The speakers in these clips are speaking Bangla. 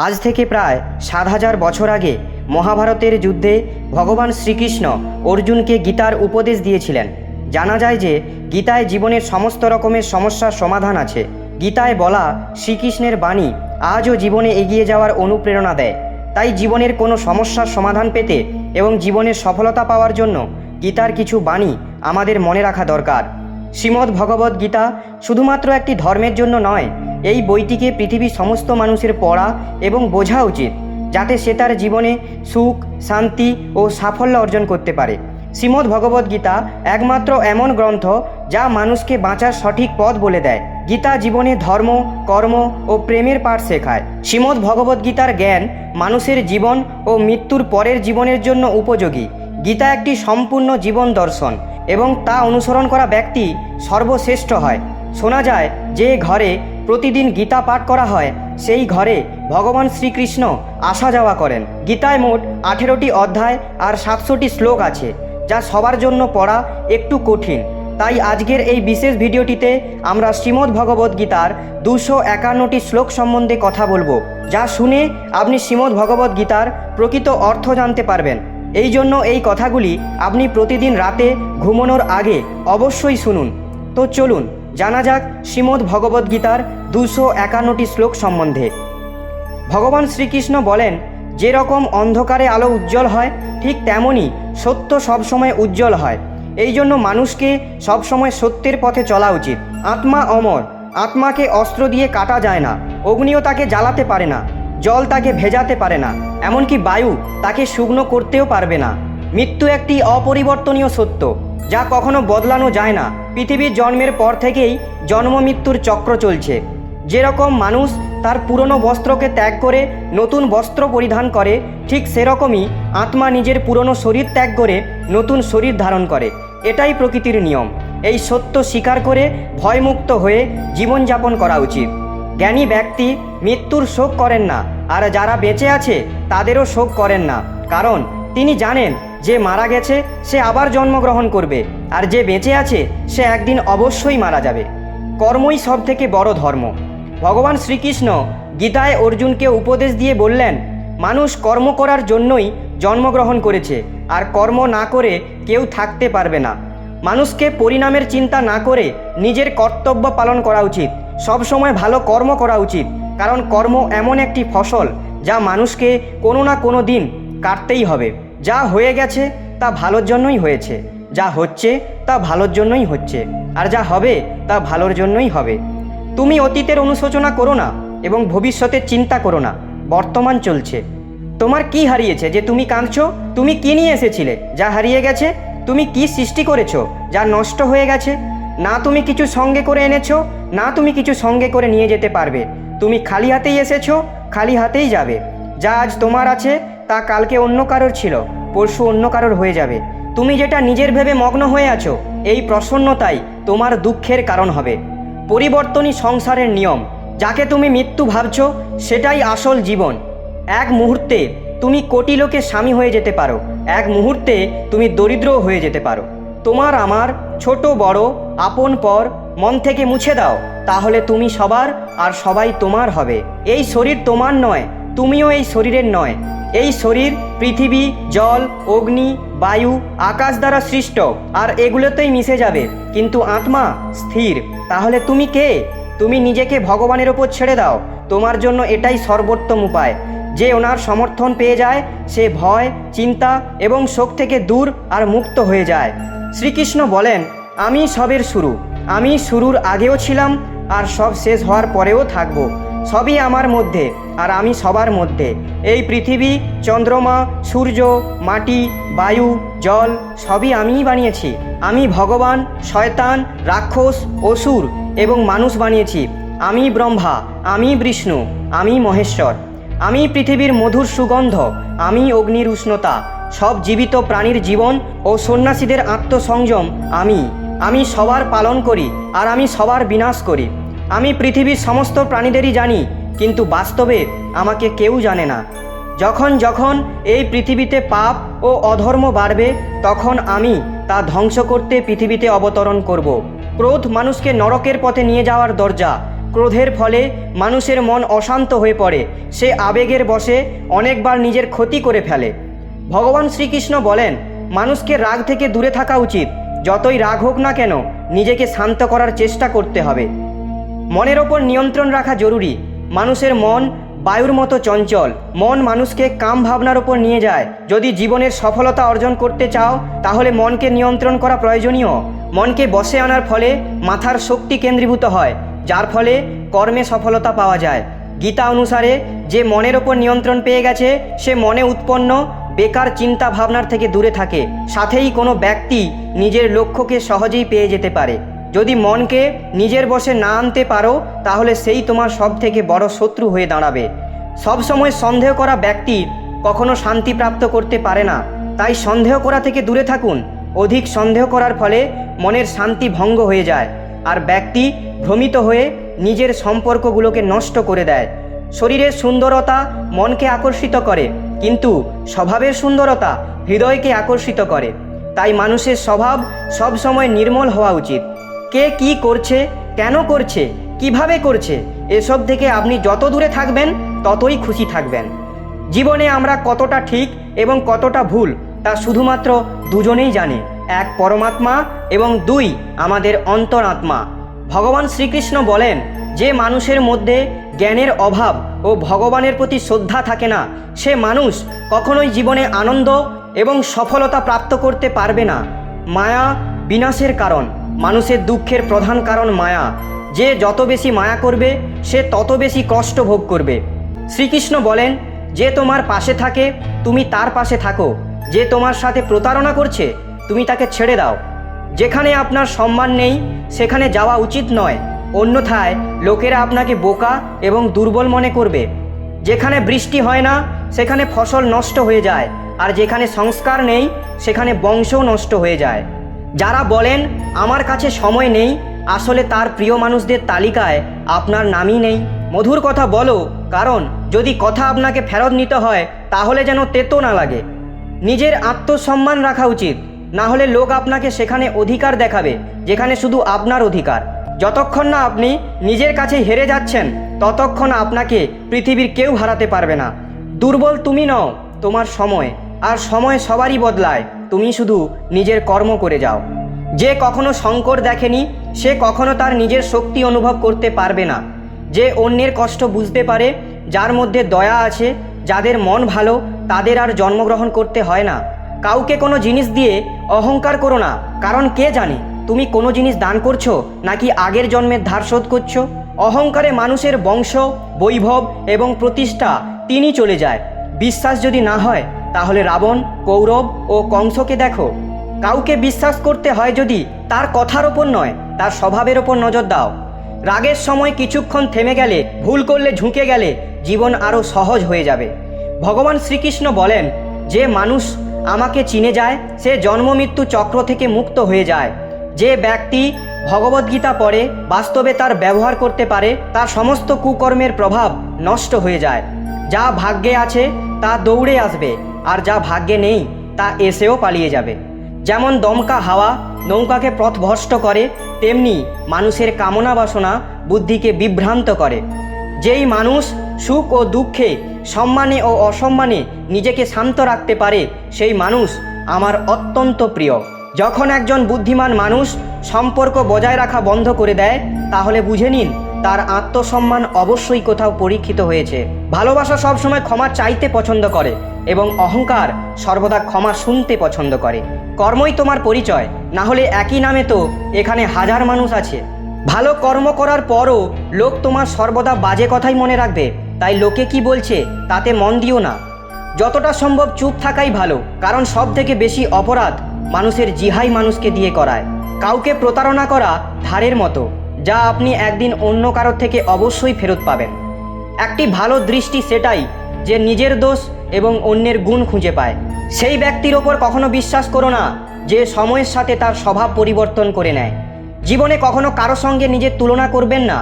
আজ থেকে প্রায় ৭,০০০ বছর আগে মহাভারতের যুদ্ধে ভগবান শ্রীকৃষ্ণ অর্জুনকে গীতার উপদেশ দিয়েছিলেন। জানা যায় যে গীতায় জীবনের সমস্ত রকমের সমস্যার সমাধান আছে। গীতায় বলা শ্রীকৃষ্ণের বাণী আজও জীবনে এগিয়ে যাওয়ার অনুপ্রেরণা দেয়। তাই জীবনের কোনো সমস্যার সমাধান পেতে এবং জীবনের সফলতা পাওয়ার জন্য গীতার কিছু বাণী আমাদের মনে রাখা দরকার। শ্রীমদ্ ভগবদ্ গীতা শুধুমাত্র একটি ধর্মের জন্য নয়, এই বইটিকে পৃথিবীর সমস্ত মানুষের পড়া এবং বোঝা উচিত, যাতে সে তার জীবনে সুখ, শান্তি ও সাফল্য অর্জন করতে পারে। শ্রীমদ্ ভগবদ্ গীতা একমাত্র এমন গ্রন্থ যা মানুষকে বাঁচার সঠিক পথ বলে দেয়। গীতা জীবনে ধর্ম, কর্ম ও প্রেমের পাঠ শেখায়। শ্রীমদ্ ভগবদ্ গীতার জ্ঞান মানুষের জীবন ও মৃত্যুর পরের জীবনের জন্য উপযোগী। গীতা একটি সম্পূর্ণ জীবন দর্শন এবং তা অনুসরণ করা ব্যক্তি সর্বশ্রেষ্ঠ হয়। শোনা যায় যে ঘরে প্রতিদিন গীতা পাঠ করা হয় সেই ঘরে ভগবান শ্রীকৃষ্ণ আসা যাওয়া করেন। গীতায় মোট 18টি অধ্যায় আর 700টি শ্লোক আছে, যা সবার জন্য পড়া একটু কঠিন। তাই আজকের এই বিশেষ ভিডিওটিতে আমরা শ্রীমদ্ ভগবদ্ গীতার 251টি শ্লোক সম্বন্ধে কথা বলবো, যা শুনে আপনি শ্রীমদ্ ভগবদ্ গীতার প্রকৃত অর্থ জানতে পারবেন। এই জন্য এই কথাগুলি আপনি প্রতিদিন রাতে ঘুমানোর আগে অবশ্যই শুনুন। তো চলুন জানা যাক শ্রীমদ্ ভগবদ্ গীতার 251টি শ্লোক সম্বন্ধে। ভগবান শ্রীকৃষ্ণ বলেন, যেরকম অন্ধকারে আলো উজ্জ্বল হয় ঠিক তেমনই সত্য সবসময় উজ্জ্বল হয়। এই জন্য মানুষকে সবসময় সত্যের পথে চলা উচিত। আত্মা অমর, আত্মাকে অস্ত্র দিয়ে কাটা যায় না, অগ্নিও তাকে জ্বালাতে পারে না, জল তাকে ভেজাতে পারে না, এমনকি বায়ু তাকে শুকনো করতেও পারবে না। মৃত্যু একটি অপরিবর্তনীয় সত্য, যা কখনো বদলানো যায় না। পৃথিবীর জন্মের পর থেকেই জন্ম মৃত্যুর চক্র চলছে। যেরকম মানুষ তার পুরনো বস্ত্রকে ত্যাগ করে নতুন বস্ত্র পরিধান করে, ঠিক সেরকমই আত্মা নিজের পুরনো শরীর ত্যাগ করে নতুন শরীর ধারণ করে। এটাই প্রকৃতির নিয়ম। এই সত্য স্বীকার করে ভয়মুক্ত হয়ে জীবনযাপন করা উচিত। জ্ঞানী ব্যক্তি মৃত্যুর শোক করেন না, আর যারা বেঁচে আছে তাদেরও শোক করেন না, কারণ তিনি জানেন যে মারা গেছে সে আবার জন্মগ্রহণ করবে, আর যে বেঁচে আছে সে একদিন অবশ্যই মারা যাবে। কর্মই সব থেকে বড় ধর্ম। ভগবান শ্রীকৃষ্ণ গীতায় অর্জুনকে উপদেশ দিয়ে বললেন, মানুষ কর্ম করার জন্যই জন্মগ্রহণ করেছে, আর কর্ম না করে কেউ থাকতে পারবে না। মানুষকে পরিণামের চিন্তা না করে নিজের কর্তব্য পালন করা উচিত। সবসময় ভালো কর্ম করা উচিত, কারণ কর্ম এমন একটি ফসল যা মানুষকে কোনো না কোনো দিন কাটতেই হবে। যা হয়ে গেছে তা ভালোর জন্যই হয়েছে, যা হচ্ছে তা ভালোর জন্যই হচ্ছে, আর যা হবে তা ভালোর জন্যই হবে। তুমি অতীতের অনুশোচনা করো না এবং ভবিষ্যতের চিন্তা করো না, বর্তমান চলছে। তোমার কি হারিয়েছে যে তুমি কাঁদছো? তুমি কি নিয়ে এসেছিলে যা হারিয়ে গেছে? তুমি কি সৃষ্টি করেছো যা নষ্ট হয়ে গেছে? না তুমি কিছু সঙ্গে করে এনেছো, না তুমি কিছু সঙ্গে করে নিয়ে যেতে পারবে। তুমি খালি হাতেই এসেছো, খালি হাতেই যাবে। যা আজ তোমার আছে তা কালকে অন্য কারোর ছিল, পরশু অন্য কারোর হয়ে যাবে। তুমি যেটা নিজের ভেবে মগ্ন হয়ে আছো, এই প্রসন্নতাই তোমার দুঃখের কারণ হবে। পরিবর্তনই সংসারের নিয়ম। যাকে তুমি মৃত্যু ভাবছো সেটাই আসল জীবন। এক মুহূর্তে তুমি কোটি লোকের স্বামী হয়ে যেতে পারো, এক মুহূর্তে তুমি দরিদ্রও হয়ে যেতে পারো। তোমার আমার ছোট বড় আপন পর মন থেকে মুছে দাও, তাহলে তুমি সবার আর সবাই তোমার হবে। এই শরীর তোমার নয়, তুমিও এই শরীরের নয়। এই শরীর পৃথিবী, জল, অগ্নি, বায়ু, আকাশ দ্বারা সৃষ্ট, আর এগুলোতেই মিশে যাবে, কিন্তু আত্মা স্থির। তাহলে তুমি কে? তুমি নিজেকে ভগবানের ওপর ছেড়ে দাও। তোমার জন্য এটাই সর্বোত্তম উপায়। যে ওনার সমর্থন পেয়ে যায় সে ভয়, চিন্তা এবং শোক থেকে দূর আর মুক্ত হয়ে যায়। শ্রীকৃষ্ণ বলেন, আমি সবের শুরু। আমি শুরুর আগেও ছিলাম আর সব শেষ হওয়ার পরেও থাকব। সবই আমার মধ্যে আর আমি সবার মধ্যে। এই পৃথিবী, চন্দ্রমা, সূর্য, মাটি, বায়ু, জল সবই আমিই বানিয়েছি। আমি ভগবান, শয়তান, রাক্ষস, অসুর এবং মানুষ বানিয়েছি। আমি ব্রহ্মা, আমি বিষ্ণু, আমি মহেশ্বর। আমি পৃথিবীর মধুর সুগন্ধ, আমি অগ্নির উষ্ণতা, সব জীবিত প্রাণীর জীবন ও সন্ন্যাসীদের আত্মসংযম আমি সবার পালন করি আর আমি সবার বিনাশ করি। আমি পৃথিবীর সমস্ত প্রাণীদেরই জানি, কিন্তু বাস্তবে আমাকে কেউ জানে না। যখন যখন এই পৃথিবীতে পাপ ও অধর্ম বাড়বে, তখন আমি তা ধ্বংস করতে পৃথিবীতে অবতরণ করব। ক্রোধ মানুষকে নরকের পথে নিয়ে যাওয়ার দরজা। ক্রোধের ফলে মানুষের মন অশান্ত হয়ে পড়ে, সে আবেগের বশে অনেকবার নিজের ক্ষতি করে ফেলে। ভগবান শ্রীকৃষ্ণ বলেন, মানুষকে রাগ থেকে দূরে থাকা উচিত। যতই রাগ হোক না কেন, নিজেকে শান্ত করার চেষ্টা করতে হবে। মনের ওপর নিয়ন্ত্রণ রাখা জরুরি। মানুষের মন বায়ুর মতো চঞ্চল। মন মানুষকে কাম ভাবনার ওপর নিয়ে যায়। যদি জীবনের সফলতা অর্জন করতে চাও, তাহলে মনকে নিয়ন্ত্রণ করা প্রয়োজনীয়। মনকে বশে আনার ফলে মাথার শক্তি কেন্দ্রীভূত হয়, যার ফলে কর্মে সফলতা পাওয়া যায়। গীতা অনুসারে যে মনের ওপর নিয়ন্ত্রণ পেয়ে গেছে, সে মনে উৎপন্ন বেকার চিন্তা ভাবনার থেকে দূরে থাকে। সাথেই কোনো ব্যক্তি নিজের লক্ষ্যকে সহজেই পেয়ে যেতে পারে। যদি মনকে নিজের বশে না আনতে পারো, তাহলে সেই তোমার সব থেকে বড় শত্রু হয়ে দাঁড়াবে। সবসময় সন্দেহ করা ব্যক্তি কখনো শান্তি প্রাপ্ত করতে পারে না। তাই সন্দেহ করা থেকে দূরে থাকুন। অধিক সন্দেহ করার ফলে মনের শান্তি ভঙ্গ হয়ে যায়, আর ব্যক্তি ভ্রমিত হয়ে নিজের সম্পর্কগুলোকে নষ্ট করে দেয়। শরীরের সুন্দরতা মনকে আকর্ষিত করে, কিন্তু স্বভাবের সুন্দরতা হৃদয়কে আকর্ষিত করে। তাই মানুষের স্বভাব সবসময় নির্মল হওয়া উচিত। কে কি করছে, কেন করছে, কিভাবে করছে, এসব থেকে আপনি যত দূরে থাকবেন ততই খুশি থাকবেন। জীবনে আমরা কতটা ঠিক এবং কতটা ভুল তা শুধুমাত্র দুজনেই জানে, এক পরমাত্মা এবং দুই আমাদের অন্তরাত্মা। ভগবান শ্রীকৃষ্ণ বলেন, যে মানুষের মধ্যে জ্ঞানের অভাব ও ভগবানের প্রতি শ্রদ্ধা থাকে না, সে মানুষ কখনোই জীবনে আনন্দ এবং সফলতা প্রাপ্ত করতে পারবে না। মায়া বিনাশের কারণ। মানুষের দুঃখের প্রধান কারণ মায়া। যে যত বেশি মায়া করবে, সে তত বেশি কষ্ট ভোগ করবে। শ্রীকৃষ্ণ বলেন, যে তোমার পাশে থাকে তুমি তার পাশে থাকো, যে তোমার সাথে প্রতারণা করছে তুমি তাকে ছেড়ে দাও। যেখানে আপনার সম্মান নেই সেখানে যাওয়া উচিত নয়, অন্যথায় লোকেরা আপনাকে বোকা এবং দুর্বল মনে করবে। যেখানে বৃষ্টি হয় না সেখানে ফসল নষ্ট হয়ে যায়, আর যেখানে সংস্কার নেই সেখানে বংশও নষ্ট হয়ে যায়। যারা বলেন আমার কাছে সময় নেই, আসলে তার প্রিয় মানুষদের তালিকায় আপনার নামই নেই। মধুর কথা বলো, কারণ যদি কথা আপনাকে ফেরত নিতে হয় তাহলে যেন তেতো না লাগে। নিজের আত্মসম্মান রাখা উচিত, না হলে লোক আপনাকে সেখানে অধিকার দেখাবে যেখানে শুধু আপনার অধিকার। যতক্ষণ না আপনি নিজের কাছে হেরে যাচ্ছেন, ততক্ষণ আপনাকে পৃথিবীর কেউ হারাতে পারবে না। দুর্বল তুমি নও, তোমার সময়, আর সময় সবারই বদলায়। তুমি শুধু নিজের কর্ম করে যাও। যে কখনো সংকট দেখেনি, সে কখনো তার নিজের শক্তি অনুভব করতে পারবে না। যে অন্যের কষ্ট বুঝতে পারে, যার মধ্যে দয়া আছে, যাদের মন ভালো, তাদের আর জন্মগ্রহণ করতে হয় না। কাউকে কোনো জিনিস দিয়ে অহংকার করো না, কারণ কে জানে তুমি কোনো জিনিস দান করছো নাকি আগের জন্মের ধার শোধ করছো। অহংকারে মানুষের বংশ, বৈভব এবং প্রতিষ্ঠা তিনি চলে যায়। বিশ্বাস যদি না হয় তাহলে রাবণ, কৌরব ও কংসকে দেখো। কাউকে বিশ্বাস করতে হয় যদি তার কথার ওপর নয়, তার স্বভাবের ওপর নজর দাও। রাগের সময় কিছুক্ষণ থেমে গেলে, ভুল করলে ঝুঁকে গেলে জীবন আরও সহজ হয়ে যাবে। ভগবান শ্রীকৃষ্ণ বলেন, যে মানুষ আমাকে চিনে যায় সে জন্ম মৃত্যু চক্র থেকে মুক্ত হয়ে যায়। যে ব্যক্তি ভগবদ্গীতা পড়ে, বাস্তবে তার ব্যবহার করতে পারে, তার সমস্ত কুকর্মের প্রভাব নষ্ট হয়ে যায়। যা ভাগ্যে আছে তা দৌড়ে আসবে, আর যা ভাগ্যে নেই তা এসেও পালিয়ে যাবে। যেমন দমকা হাওয়া নৌকাকে পথভ্রষ্ট করে, তেমনি মানুষের কামনা বাসনা বুদ্ধিকে বিভ্রান্ত করে। যেই মানুষ সুখ ও দুঃখে, সম্মানে ও অসম্মানে নিজেকে শান্ত রাখতে পারে, সেই মানুষ আমার অত্যন্ত প্রিয়। যখন একজন বুদ্ধিমান মানুষ সম্পর্ক বজায় রাখা বন্ধ করে দেয়, তাহলে বুঝে নিন তার আত্মসম্মান অবশ্যই কোথাও পরীক্ষিত হয়েছে। ভালোবাসা সবসময় ক্ষমা চাইতে পছন্দ করে এবং অহংকার সর্বদা ক্ষমা শুনতে পছন্দ করে। কর্মই তোমার পরিচয়, না হলে একই নামে তো এখানে হাজার মানুষ আছে। ভালো কর্ম করার পরও লোক তোমার সর্বদা বাজে কথাই মনে রাখবে, তাই লোকে কি বলছে তাতে মন দিও না। যতটা সম্ভব চুপ থাকাই ভালো, কারণ সব থেকে বেশি অপরাধ মানুষের জিহাই মানুষকে দিয়ে করায়। কাউকে প্রতারণা করা ধারের মতো, যা আপনি একদিন অন্য কারোর থেকে অবশ্যই ফেরত পাবেন। একটি ভালো দৃষ্টি সেটাই যে নিজের দোষ এবং অন্যের গুণ খুঁজে পায়। সেই ব্যক্তির ওপর কখনো বিশ্বাস করো না যে সময়ের সাথে তার স্বভাব পরিবর্তন করে নেয়। জীবনে কখনো কারো সঙ্গে নিজের তুলনা করবেন না।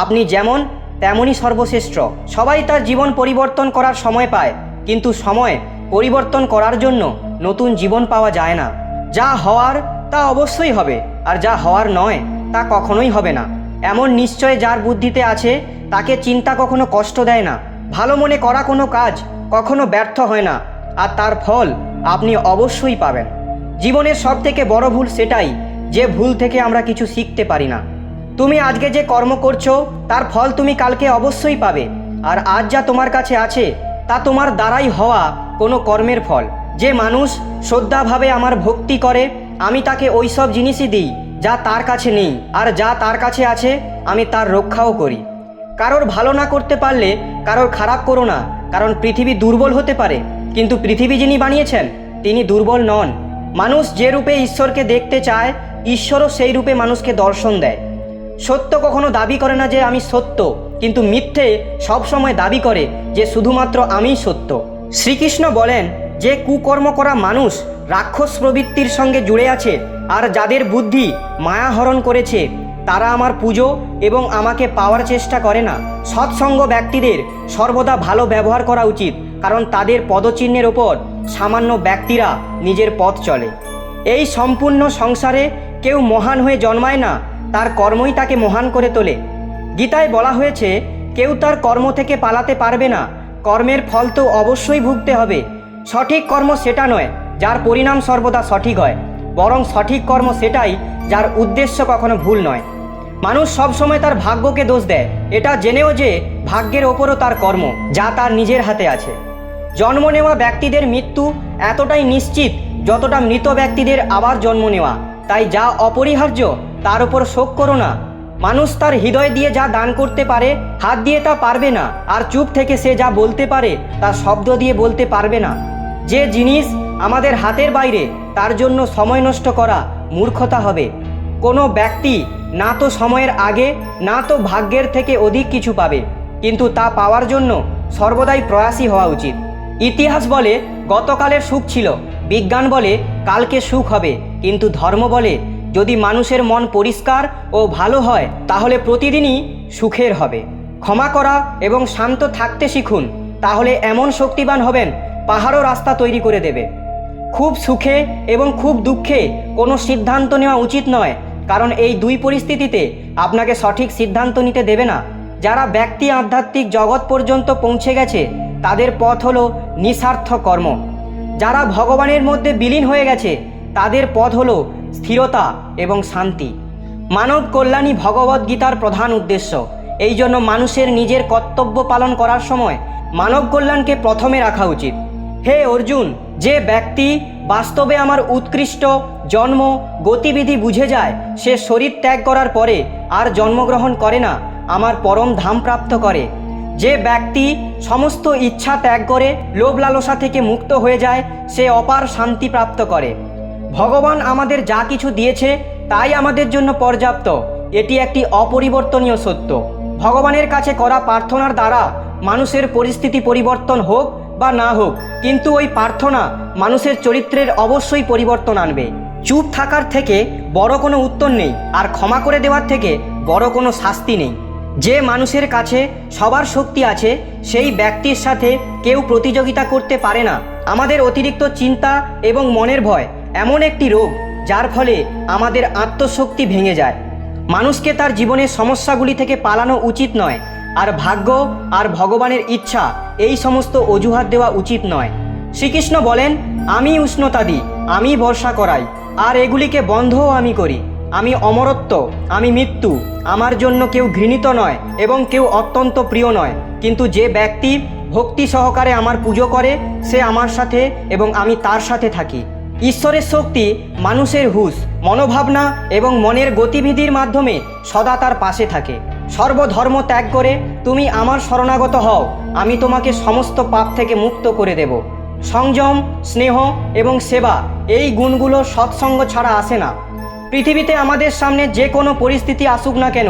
আপনি যেমন তেমনই সর্বশ্রেষ্ঠ। সবাই তার জীবন পরিবর্তন করার সময় পায়, কিন্তু সময় পরিবর্তন করার জন্য নতুন জীবন পাওয়া যায় না। যা হওয়ার তা অবশ্যই হবে, আর যা হওয়ার নয় তা কখনোই হবে না। এমন নিশ্চয় যার বুদ্ধিতে আছে, তাকে চিন্তা কখনো কষ্ট দেয় না। ভালো মনে করা কোনো কাজ কখনো ব্যর্থ হয় না, আর তার ফল আপনি অবশ্যই পাবেন। জীবনের সবথেকে বড় ভুল সেটাই, যে ভুল থেকে আমরা কিছু শিখতে পারি না। তুমি আজকে যে কর্ম করছো তার ফল তুমি কালকে অবশ্যই পাবে, আর আজ যা তোমার কাছে আছে তা তোমার দ্বারাই হওয়া কোনো কর্মের ফল। যে মানুষ শ্রদ্ধাভাবে আমার ভক্তি করে, আমি তাকে ওই সব জিনিসই দিই যা তার কাছে নেই, আর যা তার কাছে আছে আমি তার রক্ষাও করি। কারোর ভালো না করতে পারলে কারোর খারাপ করো না, কারণ পৃথিবী দুর্বল হতে পারে, কিন্তু পৃথিবী যিনি বানিয়েছেন তিনি দুর্বল নন। মানুষ যে রূপে ঈশ্বরকে দেখতে চায়, ঈশ্বরও সেই রূপে মানুষকে দর্শন দেয়। সত্য কখনো দাবি করে না যে আমি সত্য, কিন্তু মিথ্যে সবসময় দাবি করে যে শুধুমাত্র আমিই সত্য। শ্রীকৃষ্ণ বলেন যে কুকর্ম করা মানুষ রাক্ষস প্রবৃত্তির সঙ্গে জুড়ে আছে, আর যাদের বুদ্ধি মায়া হরণ করেছে তারা আমার পুজো এবং আমাকে পাওয়ার চেষ্টা করে না। সৎসঙ্গ ব্যক্তিদের সর্বদা ভালো ব্যবহার করা উচিত, কারণ তাদের পদচিহ্নের ওপর সামান্য ব্যক্তিরা নিজের পথ চলে। এই সম্পূর্ণ সংসারে কেউ মহান হয়ে জন্মায় না, তার কর্মই তাকে মহান করে তোলে। গীতায় বলা হয়েছে কেউ তার কর্ম থেকে পালাতে পারবে না, কর্মের ফল তো অবশ্যই ভুগতে হবে। সঠিক কর্ম সেটা নয় যার পরিণাম সর্বদা সঠিক হয়, বরং সঠিক কর্ম সেটাই যার উদ্দেশ্য কখনো ভুল নয়। মানুষ সবসময় তার ভাগ্যকে দোষ দেয়, এটা জেনেও যে ভাগ্যের ওপরও তার কর্ম, যা তার নিজের হাতে আছে। জন্ম নেওয়া ব্যক্তিদের মৃত্যু এতটাই নিশ্চিত যতটা মৃত ব্যক্তিদের আবার জন্ম নেওয়া, তাই যা অপরিহার্য তার উপর শোক করো না। মানুষ তার হৃদয় দিয়ে যা দান করতে পারে হাত দিয়ে তা পারবে না, আর চুপ থেকে সে যা বলতে পারে তা শব্দ দিয়ে বলতে পারবে না। যে জিনিস আমাদের হাতের বাইরে তার জন্য সময় নষ্ট করা মূর্খতা হবে। কোনো ব্যক্তি না তো সময়ের আগে না তো ভাগ্যের থেকে অধিক কিছু পাবে, কিন্তু তা পাওয়ার জন্য সর্বদাই প্রয়াসী হওয়া উচিত। ইতিহাস বলে গতকালের সুখ ছিল, বিজ্ঞান বলে কালকে সুখ হবে, কিন্তু ধর্ম বলে যদি মানুষের মন পরিষ্কার ও ভালো হয় তাহলে প্রতিদিনই সুখের হবে। ক্ষমা করা এবং শান্ত থাকতে শিখুন, তাহলে এমন শক্তিবান হবেন পাহাড়ও রাস্তা তৈরি করে দেবে। খুব সুখে এবং খুব দুঃখে কোনো সিদ্ধান্ত নেওয়া উচিত নয়, কারণ এই দুই পরিস্থিতিতে আপনাকে সঠিক সিদ্ধান্ত নিতে দেবে না। যারা ব্যক্তি আধ্যাত্মিক জগৎ পর্যন্ত পৌঁছে গেছে তাদের পথ হলো নিঃস্বার্থ কর্ম। যারা ভগবানের মধ্যে বিলীন হয়ে গেছে তাদের পথ হলো স্থিরতা এবং শান্তি। মানব কল্যাণই ভগবদ্গীতার প্রধান উদ্দেশ্য। এই জন্য মানুষের নিজের কর্তব্য পালন করার সময় মানব কল্যাণকে প্রথমে রাখা উচিত। হে অর্জুন, যে ব্যক্তি বাস্তবে আমার উৎকৃষ্ট জন্ম গতিবিধি বুঝে যায়, সে শরীর ত্যাগ করার পরে আর জন্মগ্রহণ করে না, আমার পরম ধাম প্রাপ্ত করে। যে ব্যক্তি সমস্ত ইচ্ছা ত্যাগ করে লোভ লালসা থেকে মুক্ত হয়ে যায়, সে অপার শান্তি প্রাপ্ত করে। ভগবান আমাদের যা কিছু দিয়েছে তাই আমাদের জন্য পর্যাপ্ত, এটি একটি অপরিবর্তনীয় সত্য। ভগবানের কাছে করা প্রার্থনার দ্বারা মানুষের পরিস্থিতি পরিবর্তন হোক বা না হোক, কিন্তু ওই প্রার্থনা মানুষের চরিত্রের অবশ্যই পরিবর্তন আনবে। চুপ থাকার থেকে বড় কোনো উত্তর নেই, আর ক্ষমা করে দেওয়ার থেকে বড় কোনো শাস্তি নেই। যে মানুষের কাছে সবার শক্তি আছে সেই ব্যক্তির সাথে কেউ প্রতিযোগিতা করতে পারে না। আমাদের অতিরিক্ত চিন্তা এবং মনের ভয় এমন একটি রোগ যার ফলে আমাদের আত্মশক্তি ভেঙে যায়। মানুষকে তার জীবনের সমস্যাগুলি থেকে পালানো উচিত নয়, আর ভাগ্য আর ভগবানের ইচ্ছা এই সমস্ত অজুহাত দেওয়া উচিত নয়। শ্রীকৃষ্ণ বলেন, আমি উষ্ণতা দিই, আমি বর্ষা করাই, আর এগুলিকে বন্ধও আমি করি। আমি অমরত্ব, আমি মৃত্যু, আমার জন্য কেউ ঘৃণিত নয় এবং কেউ অত্যন্ত প্রিয় নয়। কিন্তু যে ব্যক্তি ভক্তি সহকারে আমার পুজো করে সে আমার সাথে এবং আমি তার সাথে থাকি। ঈশ্বরের শক্তি মানুষের হুঁশ, মনোভাবনা এবং মনের গতিবিধির মাধ্যমে সদা তার পাশে থাকে। সর্বধর্ম ত্যাগ করে তুমি আমার শরণাগত হও, আমি তোমাকে সমস্ত পাপ থেকে মুক্ত করে দেব। সংযম, স্নেহ এবং সেবা এই গুণগুলো সৎসঙ্গ ছাড়া আসে না। পৃথিবীতে আমাদের সামনে যে কোনো পরিস্থিতি আসুক না কেন,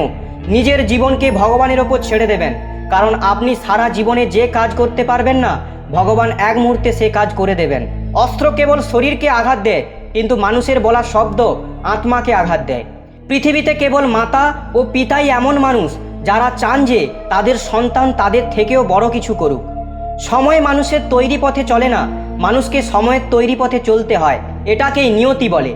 নিজের জীবনকে ভগবানের ওপর ছেড়ে দেবেন, কারণ আপনি সারা জীবনে যে কাজ করতে পারবেন না ভগবান এক মুহূর্তে সে কাজ করে দেবেন। অস্ত্র কেবল শরীরকে আঘাত দেয়, কিন্তু মানুষের বলা শব্দ আত্মাকে আঘাত দেয়। পৃথিবীতে কেবল মাতা ও পিতাই এমন মানুষ যারা চান যে তাদের সন্তান তাদের থেকেও বড় কিছু করুক। সময় মানুষের তৈরি পথে চলে না, মানুষকে সময়ের তৈরি পথে চলতে হয়, এটাকেই নিয়তি বলে।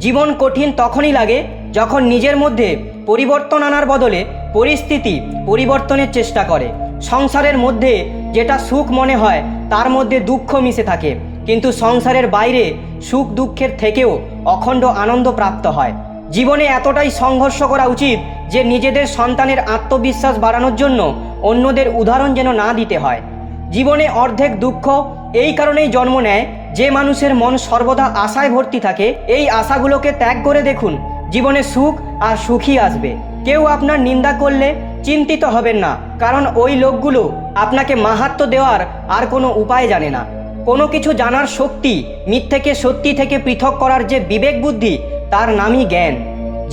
জীবন কঠিন তখনই লাগে যখন নিজের মধ্যে পরিবর্তন আনার বদলে পরিস্থিতি পরিবর্তনের চেষ্টা করে। সংসারের মধ্যে যেটা সুখ মনে হয় তার মধ্যে দুঃখ মিশে থাকে, কিন্তু সংসারের বাইরে সুখ দুঃখের থেকেও অখণ্ড আনন্দ প্রাপ্ত হয়। জীবনে এতটাই সংঘর্ষ করা উচিত যে নিজেদের সন্তানের আত্মবিশ্বাস বাড়ানোর জন্য অন্যদের উদাহরণ যেন না দিতে হয়। জীবনে অর্ধেক দুঃখ এই কারণেই জন্ম নেয় যে মানুষের মন সর্বদা আশায় ভর্তি থাকে। এই আশাগুলোকে ত্যাগ করে দেখুন, জীবনে সুখ আর সুখই আসবে। কেউ আপনার নিন্দা করলে চিন্তিত হবেন না, কারণ ওই লোকগুলো আপনাকে মাহাত্ম্য দেওয়ার আর কোনো উপায় জানে না। কোনো কিছু জানার শক্তি, মিথ্যেকে সত্যি থেকে পৃথক করার যে বিবেক বুদ্ধি, তার নামই জ্ঞান।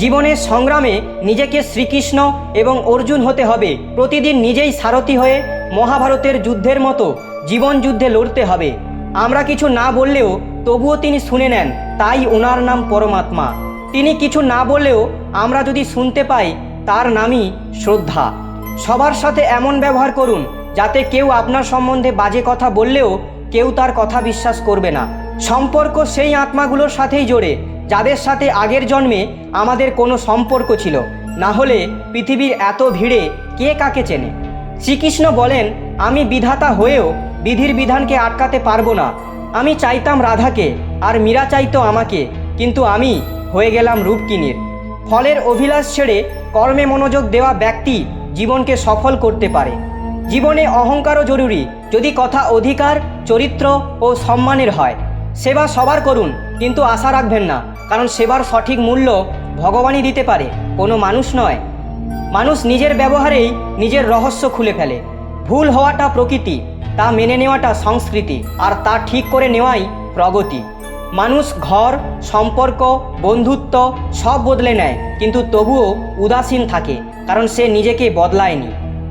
জীবনের সংগ্রামে নিজেকে শ্রীকৃষ্ণ এবং অর্জুন হতে হবে। প্রতিদিন নিজেই সারথি হয়ে মহাভারতের যুদ্ধের মতো জীবন যুদ্ধে লড়তে হবে। আমরা কিছু না বললেও তবুও তিনি শুনে নেন, তাই ওনার নাম পরমাত্মা। তিনি কিছু না বললেও আমরা যদি শুনতে পাই, তার নামই শ্রদ্ধা। সবার সাথে এমন ব্যবহার করুন যাতে কেউ আপনার সম্বন্ধে বাজে কথা বললেও কেউ তার কথা বিশ্বাস করবে না। সম্পর্ক সেই আত্মাগুলোর সাথেই জোড়ে যাদের সাথে আগের জন্মে আমাদের কোনো সম্পর্ক ছিল, না হলে পৃথিবীর এত ভিড়ে কে কাকে চেনে। শ্রীকৃষ্ণ বলেন, আমি বিধাতা হয়েও বিধির বিধানকে আটকাতে পারবো না। আমি চাইতাম রাধাকে আর মীরা চাইতো আমাকে, কিন্তু আমি হয়ে গেলাম রূপকিনীর। ফলের অভিলাষ ছেড়ে কর্মে মনোযোগ দেওয়া ব্যক্তি জীবনকে সফল করতে পারে। জীবনে অহংকারও জরুরি, যদি কথা অধিকার, চরিত্র ও সম্মানের হয়। সেবা সবার করুন, কিন্তু আশা রাখবেন না, কারণ সেবার সঠিক মূল্য ভগবানই দিতে পারে, কোনো মানুষ নয়। মানুষ নিজের ব্যবহারেই নিজের রহস্য খুলে ফেলে। ভুল হওয়াটা প্রকৃতি, তা মেনে নেওয়াটা সংস্কৃতি, আর তা ঠিক করে নেওয়াই প্রগতি। মানুষ ঘর, সম্পর্ক, বন্ধুত্ব সব বদলে নেয়, কিন্তু তবুও উদাসীন থাকে, কারণ সে নিজেকে বদলায়নি।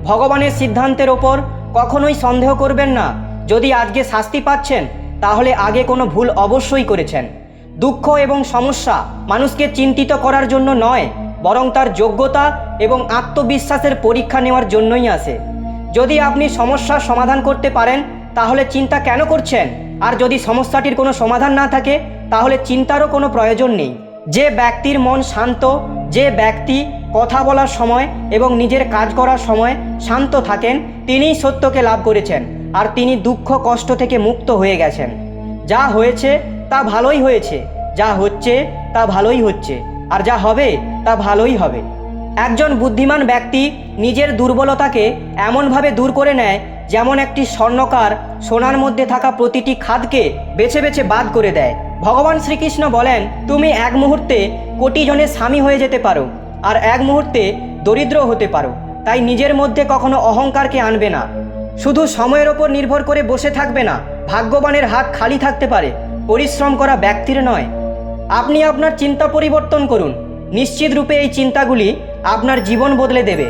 ভগবানের সিদ্ধান্তের ওপর কখনোই সন্দেহ করবেন না। যদি আজকে শাস্তি পাচ্ছেন, তাহলে আগে কোনো ভুল অবশ্যই করেছেন। দুঃখ এবং সমস্যা মানুষকে চিন্তিত করার জন্য নয়, বরং তার যোগ্যতা এবং আত্মবিশ্বাসের পরীক্ষা নেওয়ার জন্যই আসে। যদি আপনি সমস্যার সমাধান করতে পারেন, তাহলে চিন্তা কেন করছেন? আর যদি সমস্যাটির কোনো সমাধান না থাকে, তাহলে চিন্তারও কোনো প্রয়োজন নেই। যে ব্যক্তির মন শান্ত, যে ব্যক্তি কথা বলার সময় এবং নিজের কাজ করার সময় শান্ত থাকেন, তিনিই সত্যকে লাভ করেছেন, আর তিনি দুঃখ কষ্ট থেকে মুক্ত হয়ে গেছেন। যা হয়েছে তা ভালোই হয়েছে, যা হচ্ছে তা ভালোই হচ্ছে, আর যা হবে তা ভালোই হবে। একজন বুদ্ধিমান ব্যক্তি নিজের দুর্বলতাকে এমনভাবে দূর করে নেয়, যেমন একটি স্বর্ণকার সোনার মধ্যে থাকা প্রতিটি খাদকে বেছে বেছে বাদ করে দেয়। ভগবান শ্রীকৃষ্ণ বলেন, তুমি এক মুহূর্তে কোটি জনের স্বামী হয়ে যেতে পারো, আর এক মুহূর্তে দরিদ্র হতে পারো। তাই নিজের মধ্যে কখনো অহংকারকে আনবে না। শুধু সময়ের ওপর নির্ভর করে বসে থাকবে না। ভাগ্যবানের হাত খালি থাকতে পারে, পরিশ্রম করা ব্যক্তির নয়। আপনি আপনার চিন্তা পরিবর্তন করুন, নিশ্চিত রূপে এই চিন্তাগুলি আপনার জীবন বদলে দেবে।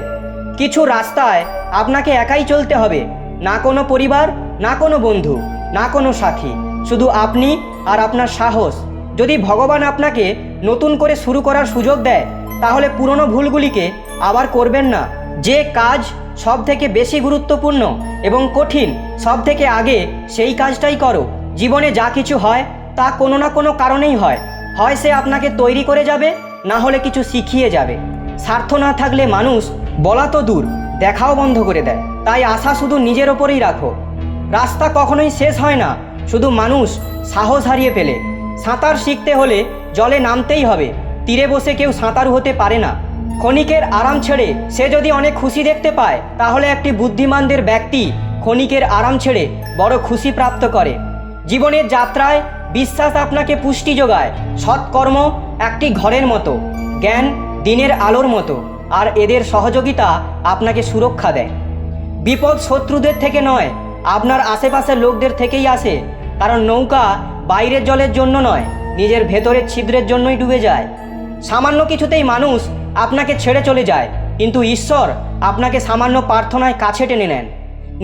কিছু রাস্তায় আপনাকে একাই চলতে হবে, না কোনো পরিবার, না কোনো বন্ধু, না কোনো সাথী, শুধু আপনি আর আপনার সাহস। যদি ভগবান আপনাকে নতুন করে শুরু করার সুযোগ দেয়, তাহলে পুরনো ভুলগুলিকে আবার করবেন না। যে কাজ সব থেকে বেশি গুরুত্বপূর্ণ এবং কঠিন, সব থেকে আগে সেই কাজটাই করো। জীবনে যা কিছু হয় তা কোনো না কোনো কারণেই হয়। হয় সে আপনাকে তৈরি করে যাবে, না হলে কিছু শিখিয়ে যাবে। স্বার্থ না থাকলে মানুষ বলা তো দূর, দেখাও বন্ধ করে দেয়। তাই আশা শুধু নিজের ওপরেই রাখো। রাস্তা কখনোই শেষ হয় না, শুধু মানুষ সাহস হারিয়ে ফেলে। সাঁতার শিখতে হলে জলে নামতেই হবে, তীরে বসে কেউ সাঁতারু হতে পারে না। ক্ষণিকের আরাম ছেড়ে সে যদি অনেক খুশি দেখতে পায়, তাহলে একটি বুদ্ধিমানদের ব্যক্তি ক্ষণিকের আরাম ছেড়ে বড় খুশি প্রাপ্ত করে। জীবনের যাত্রায় বিশ্বাস আপনাকে পুষ্টি যোগায়। সৎকর্ম একটি ঘরের মতো, জ্ঞান দিনের আলোর মতো, আর এদের সহযোগিতা আপনাকে সুরক্ষা দেয়। বিপদ শত্রুদের থেকে নয়, আপনার আশেপাশের লোকদের থেকেই আসে। কারণ নৌকা বাইরের জলের জন্য নয়, নিজের ভেতরের ছিদ্রের জন্যই ডুবে যায়। সামান্য কিছুতেই মানুষ আপনাকে ছেড়ে চলে যায়, কিন্তু ঈশ্বর আপনাকে সামান্য প্রার্থনায় কাছে টেনে নেন।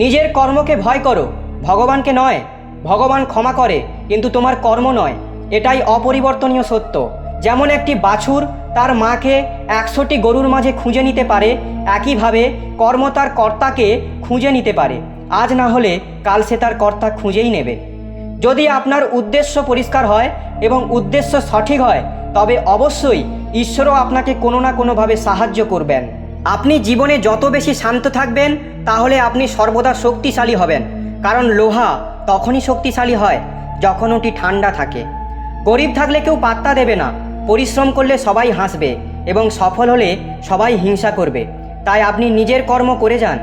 নিজের কর্মকে ভয় করো, ভগবানকে নয়। ভগবান ক্ষমা করে, কিন্তু তোমার কর্ম নয়। এটাই অপরিবর্তনীয় সত্য। যেমন একটি বাছুর তার মাকে 100টি গরুর মাঝে খুঁজে নিতে পারে, একইভাবে কর্ম তার কর্তাকে খুঁজে নিতে পারে। আজ না হলে কাল সে তার কর্তা খুঁজেই নেবে। যদি আপনার উদ্দেশ্য পরিষ্কার হয় এবং উদ্দেশ্য সঠিক হয়, তবে অবশ্যই ঈশ্বরও আপনাকে কোনো না কোনোভাবে সাহায্য করবেন। আপনি জীবনে যত বেশি শান্ত থাকবেন তাহলে আপনি সর্বদা শক্তিশালী হবেন, কারণ লোহা তখনই শক্তিশালী হয় যখন ওটি ঠান্ডা থাকে। গরিব থাকলে কেউ পাত্তা দেবে না, পরিশ্রম করলে সবাই হাসবে এবং সফল হলে সবাই হিংসা করবে। তাই আপনি নিজের কর্ম করে যান।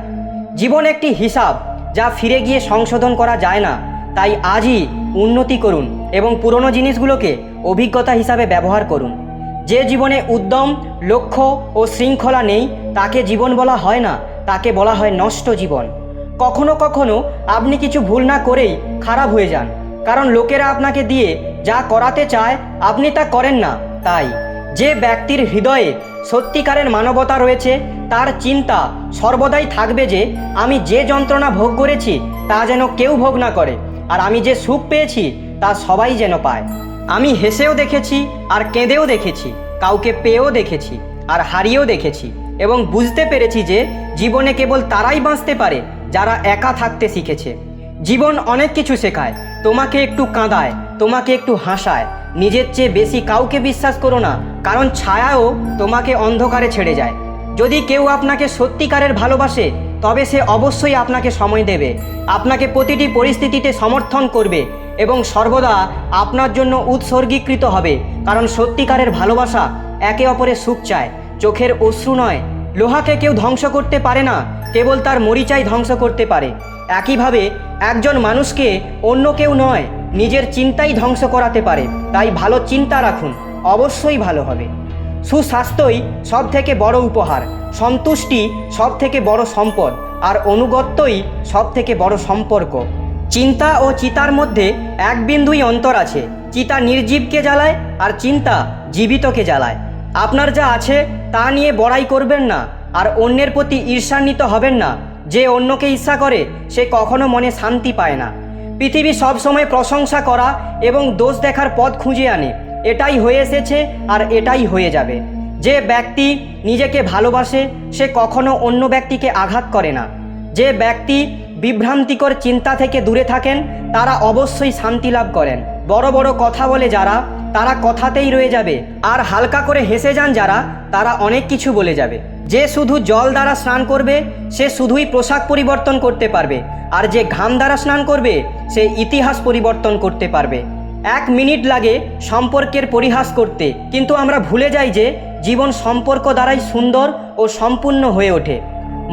জীবন একটি হিসাব যা ফিরে গিয়ে সংশোধন করা যায় না। তাই আজই উন্নতি করুন এবং পুরনো জিনিসগুলোকে অভিজ্ঞতা হিসাবে ব্যবহার করুন। যে জীবনে উদ্যম, লক্ষ্য ও শৃঙ্খলা নেই তাকে জীবন বলা হয় না, তাকে বলা হয় নষ্ট জীবন। কখনো কখনো আপনি কিছু ভুল না করেই খারাপ হয়ে যান, কারণ লোকেরা আপনাকে দিয়ে যা করাতে চায় আপনি তা করেন না। তাই যে ব্যক্তির হৃদয়ে সত্যিকারের মানবতা রয়েছে তার চিন্তা সর্বদাই থাকবে যে আমি যে যন্ত্রণা ভোগ করেছি তা যেন কেউ ভোগ না করে, আর আমি যে সুখ পেয়েছি তা সবাই যেন পায়। আমি হেসেও দেখেছি আর কেঁদেও দেখেছি, কাউকে পেয়েও দেখেছি আর হারিয়েও দেখেছি, এবং বুঝতে পেরেছি যে জীবনে কেবল তারাই বাঁচতে পারে যারা একা থাকতে শিখেছে। জীবন অনেক কিছু শেখায়, তোমাকে একটু কাঁদায়, তোমাকে একটু হাসায়। নিজের চেয়ে বেশি কাউকে বিশ্বাস করো না, কারণ ছায়াও তোমাকে অন্ধকারে ছেড়ে যায়। যদি কেউ আপনাকে সত্যিকারের ভালোবাসে তবে সে অবশ্যই আপনাকে সময় দেবে, আপনাকে প্রতিটি পরিস্থিতিতে সমর্থন করবে এবং সর্বদা আপনার জন্য উৎসর্গীকৃত হবে, কারণ সত্যিকারের ভালোবাসা একে অপরের সুখ চায়, চোখের অশ্রু নয়। লোহাকে কেউ ধ্বংস করতে পারে না, কেবল তার মরিচাই ধ্বংস করতে পারে। একইভাবে একজন মানুষকে অন্য কেউ নয়, নিজের চিন্তাই ধ্বংস করাতে পারে। তাই ভালো চিন্তা রাখুন, অবশ্যই ভালো হবে। সুস্বাস্থ্যই সব থেকে বড় উপহার, সন্তুষ্টি সব থেকে বড় সম্পদ, আর অনুগত্যই সব থেকে বড় সম্পর্ক। চিন্তা ও চিতার মধ্যে এক বিন্দুই অন্তর আছে। চিতা নির্জীবকে জ্বালায় আর চিন্তা জীবিতকে জ্বালায়। আপনার যা আছে তা নিয়ে বড়াই করবেন না, আর অন্যের প্রতি ঈর্ষান্বিত হবেন না। যে অন্যকে ঈর্ষা করে সে কখনো মনে শান্তি পায় না। পৃথিবী সবসময় প্রশংসা করা এবং দোষ দেখার পথ খুঁজে আনে। এটাই হয়ে এসেছে আর এটাই হয়ে যাবে। যে ব্যক্তি নিজেকে ভালোবাসে সে কখনো অন্য ব্যক্তিকে আঘাত করে না। যে ব্যক্তি বিভ্রান্তিকর চিন্তা থেকে দূরে থাকেন তারা অবশ্যই শান্তি লাভ করেন। বড় বড় কথা বলে যারা, তারা কথাতেই রয়ে যাবে, আর হালকা করে হেসে যান যারা, তারা অনেক কিছু বলে যাবে। যে শুধু জল দ্বারা স্নান করবে সে শুধুই পোশাক পরিবর্তন করতে পারবে, আর যে ঘাম দ্বারা স্নান করবে সে ইতিহাস পরিবর্তন করতে পারবে। 1 মিনিট লাগে সম্পর্কের পরিহাস করতে, কিন্তু আমরা ভুলে যাই যে জীবন সম্পর্ক দ্বারাই সুন্দর ও সম্পূর্ণ হয়ে ওঠে।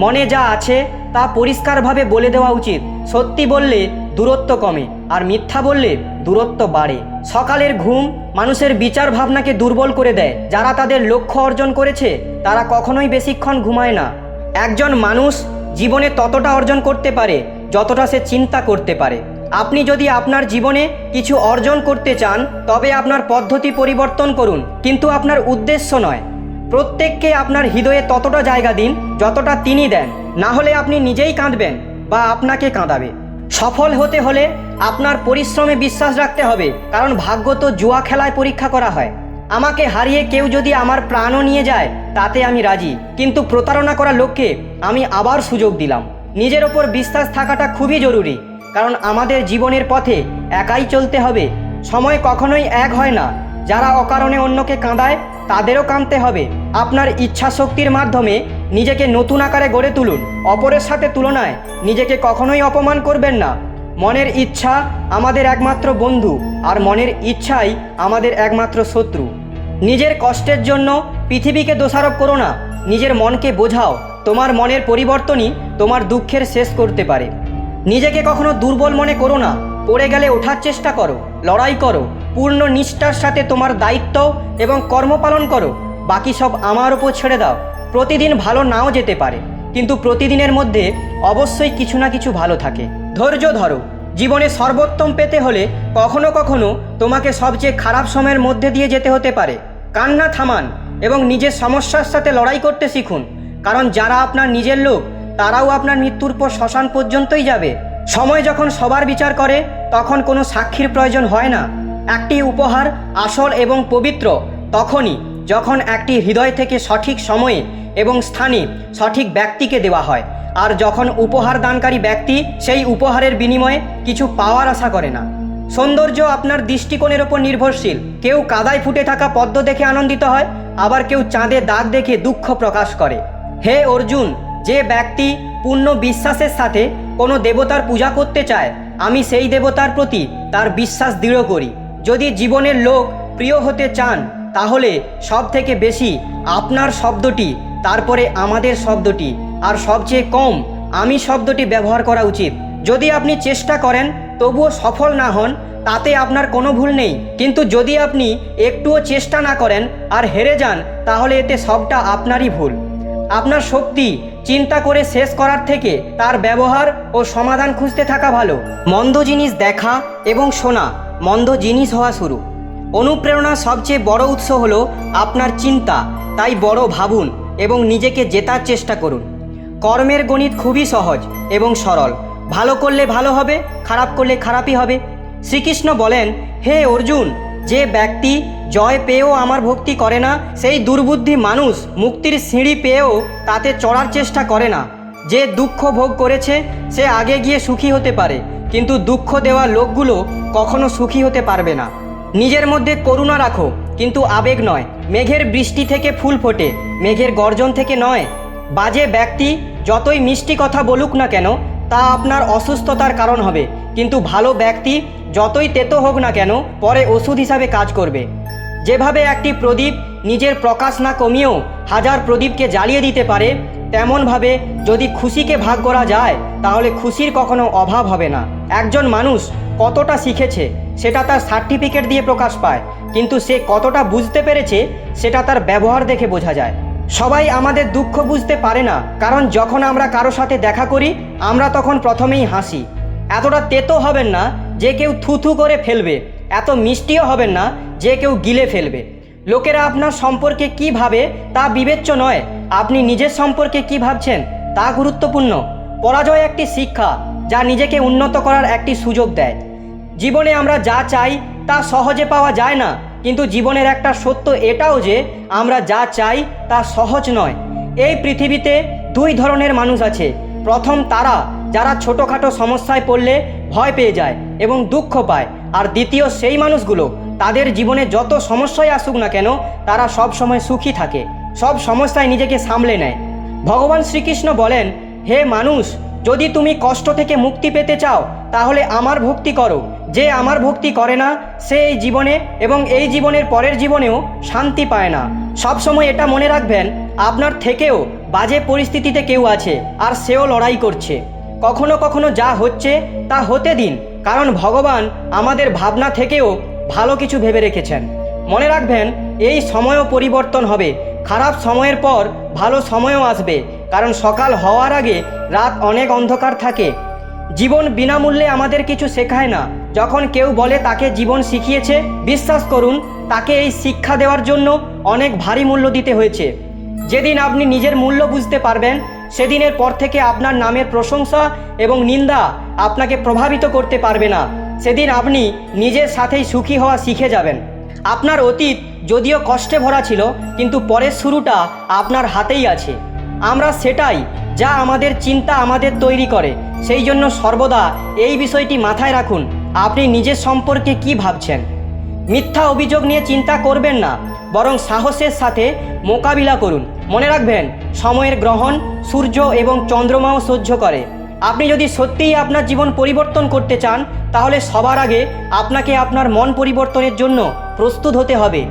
মনে যা আছে তা পরিষ্কারভাবে বলে দেওয়া উচিত। সত্যি বললে দূরত্ব কমে, আর মিথ্যা বললে দূরত্ব বাড়ে। সকালের ঘুম মানুষের বিচার ভাবনাকে দুর্বল করে দেয়। যারা তাদের লক্ষ্য অর্জন করেছে তারা কখনোই বেশিক্ষণ ঘুমায় না। একজন মানুষ জীবনে ততটা অর্জন করতে পারে যতটা সে চিন্তা করতে পারে। আপনি যদি আপনার জীবনে কিছু অর্জন করতে চান তবে আপনার পদ্ধতি পরিবর্তন করুন, কিন্তু আপনার উদ্দেশ্য নয়। প্রত্যেককে আপনার হৃদয়ে ততটা জায়গা দিন যতটা তিনি দেন, না হলে আপনি নিজেই কাঁদবেন বা আপনাকে কাঁদাবে। সফল হতে হলে আপনার পরিশ্রমে বিশ্বাস রাখতে হবে, কারণ ভাগ্য তো জুয়া খেলায় পরীক্ষা করা হয়। আমাকে হারিয়ে কেউ যদি আমার প্রাণও নিয়ে যায় তাতে আমি রাজি, কিন্তু প্রতারণা করা লোককে আমি আবার সুযোগ দিলাম। নিজের ওপর বিশ্বাস থাকাটা খুবই জরুরি, কারণ আমাদের জীবনের পথে একাই চলতে হবে। সময় কখনোই এক হয় না। যারা অকারণে অন্যকে কাঁদায় তাদেরও কাঁদতে হবে। আপনার ইচ্ছা শক্তির মাধ্যমে নিজেকে নতুন আকারে গড়ে তুলুন। অপরের সাথে তুলনায় নিজেকে কখনোই অপমান করবেন না। মনের ইচ্ছা আমাদের একমাত্র বন্ধু, আর মনের ইচ্ছাই আমাদের একমাত্র শত্রু। নিজের কষ্টের জন্য পৃথিবীকে দোষারোপ করো না, নিজের মনকে বোঝাও। তোমার মনের পরিবর্তনই তোমার দুঃখের শেষ করতে পারে। নিজেকে কখনো দুর্বল মনে করো না। পড়ে গেলে ওঠার চেষ্টা করো, লড়াই করো, পূর্ণ নিষ্ঠার সাথে তোমার দায়িত্ব এবং কর্ম পালন করো। বাকি সব আমার উপর ছেড়ে দাও। প্রতিদিন ভালো নাও যেতে পারে, কিন্তু প্রতিদিনের মধ্যে অবশ্যই কিছু না কিছু ভালো থাকে। ধৈর্য ধরো। জীবনে সর্বোত্তম পেতে হলে কখনো কখনো তোমাকে সবচেয়ে খারাপ সময়ের মধ্যে দিয়ে যেতে হতে পারে। কান্না থামান এবং নিজের সমস্যার সাথে লড়াই করতে শিখুন, কারণ যারা আপনার নিজের লোক তারাও আপনার মৃত্যুর পর শ্মশান পর্যন্তই যাবে। সময় যখন সবার বিচার করে তখন কোনো সাক্ষীর প্রয়োজন হয় না। একটি উপহার আসল এবং পবিত্র তখনই যখন একটি হৃদয় থেকে সঠিক সময়ে এবং স্থানে সঠিক ব্যক্তিকে দেওয়া হয়, আর যখন উপহার দানকারী ব্যক্তি সেই উপহারের বিনিময়ে কিছু পাওয়ার আশা করে না। সৌন্দর্য আপনার দৃষ্টিকোণের ওপর নির্ভরশীল। কেউ কাদায় ফুটে থাকা পদ্ম দেখে আনন্দিত হয়, আবার কেউ চাঁদে দাগ দেখে দুঃখ প্রকাশ করে। হে অর্জুন, যে ব্যক্তি পূর্ণ বিশ্বাসের সাথে কোনো দেবতার পূজা করতে চায়, আমি সেই দেবতার প্রতি তার বিশ্বাস দৃঢ় করি। যদি জীবনের লোক প্রিয় হতে চান, তাহলে সব থেকে বেশি আপনার শব্দটি, তারপরে আমাদের শব্দটি, আর সবচেয়ে কম আমি শব্দটি ব্যবহার করা উচিত। যদি আপনি চেষ্টা করেন তবুও সফল না হন, তাতে আপনার কোনো ভুল নেই। কিন্তু যদি আপনি একটুও চেষ্টা না করেন আর হেরে যান, তাহলে এতে সবটা আপনারই ভুল। আপনার শক্তি চিন্তা করে শেষ করার থেকে তার ব্যবহার ও সমাধান খুঁজতে থাকা ভালো। মন্দ জিনিস দেখা এবং শোনা মন্দ জিনিস হওয়া শুরু। অনুপ্রেরণার সবচেয়ে বড় উৎস হলো আপনার চিন্তা। তাই বড় ভাবুন এবং নিজেকে জেতার চেষ্টা করুন। কর্মের গণিত খুবই সহজ এবং সরল। ভালো করলে ভালো হবে, খারাপ করলে খারাপই হবে। শ্রীকৃষ্ণ বলেন, হে অর্জুন, যে ব্যক্তি জয় পেয়েও আমার ভক্তি করে না, সেই দুর্বুদ্ধি মানুষ মুক্তির সিঁড়ি পেয়েও তাতে চড়ার চেষ্টা করে না। যে দুঃখ ভোগ করেছে সে আগে গিয়ে সুখী হতে পারে, কিন্তু দুঃখ দেওয়া লোকগুলো কখনো সুখী হতে পারবে না। নিজের মধ্যে করুণা রাখো, কিন্তু আবেগ নয়। মেঘের বৃষ্টি থেকে ফুল ফোটে, মেঘের গর্জন থেকে নয়। বাজে ব্যক্তি যতই মিষ্টি কথা বলুক না কেন, তা আপনার অসুস্থতার কারণ হবে, কিন্তু ভালো ব্যক্তি যতই তেতো হোক না কেন, পরে ওষুধ হিসাবে কাজ করবে। যেভাবে একটি প্রদীপ নিজের প্রকাশ না কমিয়েও হাজার প্রদীপকে জ্বালিয়ে দিতে পারে, তেমনভাবে যদি খুশিকে ভাগ করা যায়, তাহলে খুশির কখনো অভাব হবে না। একজন মানুষ কতটা শিখেছে সেটা তার সার্টিফিকেট দিয়ে প্রকাশ পায়, কিন্তু সে কতটা বুঝতে পেরেছে সেটা তার ব্যবহার দেখে বোঝা যায়। সবাই আমাদের দুঃখ বুঝতে পারে না, কারণ যখন আমরা কারো সাথে দেখা করি, আমরা তখন প্রথমেই হাসি। এতটা তেতো হবেন না যে কেউ থুথু করে ফেলবে, এত মিষ্টিও হবেন না যে কেউ গিলে ফেলবে। লোকেরা আপনার সম্পর্কে কি ভাবে তা বিবেচ্য নয়, আপনি নিজের সম্পর্কে কি ভাবছেন তা গুরুত্বপূর্ণ। পরাজয় একটি শিক্ষা, যা নিজেকে উন্নত করার একটি সুযোগ দেয়। জীবনে আমরা যা চাই তা সহজে পাওয়া যায় না, কিন্তু জীবনের একটা সত্য এটাও যে আমরা যা চাই তা সহজ নয়। এই পৃথিবীতে দুই ধরনের মানুষ আছে। প্রথম তারা যারা ছোটোখাটো সমস্যায় পড়লে ভয় পেয়ে যায় এবং দুঃখ পায়, আর দ্বিতীয় সেই মানুষগুলো তাদের জীবনে যত সমস্যাই আসুক না কেন, তারা সব সময় সুখী থাকে, সব সমস্যায় নিজেকে সামলে নেয়। ভগবান শ্রীকৃষ্ণ বলেন, হে মানুষ, যদি তুমি কষ্ট থেকে মুক্তি পেতে চাও, তাহলে আমার ভক্তি করো। যে আমার ভক্তি করে না, সে এই জীবনে এবং এই জীবনের পরের জীবনেও শান্তি পায় না। সবসময় এটা মনে রাখবেন, আপনার থেকেও বাজে পরিস্থিতিতে কেউ আছে, আর সেও লড়াই করছে। কখনো কখনো যা হচ্ছে তা হতে দিন, কারণ ভগবান আমাদের ভাবনা থেকেও ভালো কিছু ভেবে রেখেছেন। মনে রাখবেন, এই সময়ও পরিবর্তন হবে। খারাপ সময়ের পর ভালো সময়ও আসবে, কারণ সকাল হওয়ার আগে রাত অনেক অন্ধকার থাকে। জীবন বিনামূল্যে আমাদের কিছু শেখায় না। যখন কেউ বলে তাকে জীবন শিখিয়েছে, বিশ্বাস করুন, তাকে এই শিক্ষা দেওয়ার জন্য অনেক ভারী মূল্য দিতে হয়েছে। যেদিন আপনি নিজের মূল্য বুঝতে পারবেন, সেদিনের পর থেকে আপনার নামের প্রশংসা এবং নিন্দা আপনাকে প্রভাবিত করতে পারবে না। সেদিন আপনি নিজের সাথেই সুখী হওয়া শিখে যাবেন। আপনার অতীত যদিও কষ্টে ভরা ছিল, কিন্তু পরের শুরুটা আপনার হাতেই আছে। আমরা সেটাই যা আমাদের চিন্তা আমাদের তৈরি করে। সেই জন্য সর্বদা এই বিষয়টি মাথায় রাখুন, আপনি নিজের সম্পর্কে কি ভাবছেন। মিথ্যা অভিযোগ নিয়ে চিন্তা করবেন না, বরং সাহসের সাথে মোকাবিলা করুন। মনে রাখবেন, সময়ের গ্রহণ সূর্য এবং চন্দ্রমাও সহ্য করে। আপনি যদি সত্যিই আপনার জীবন পরিবর্তন করতে চান, তাহলে সবার আগে আপনাকে আপনার মন পরিবর্তনের জন্য প্রস্তুত হতে হবে।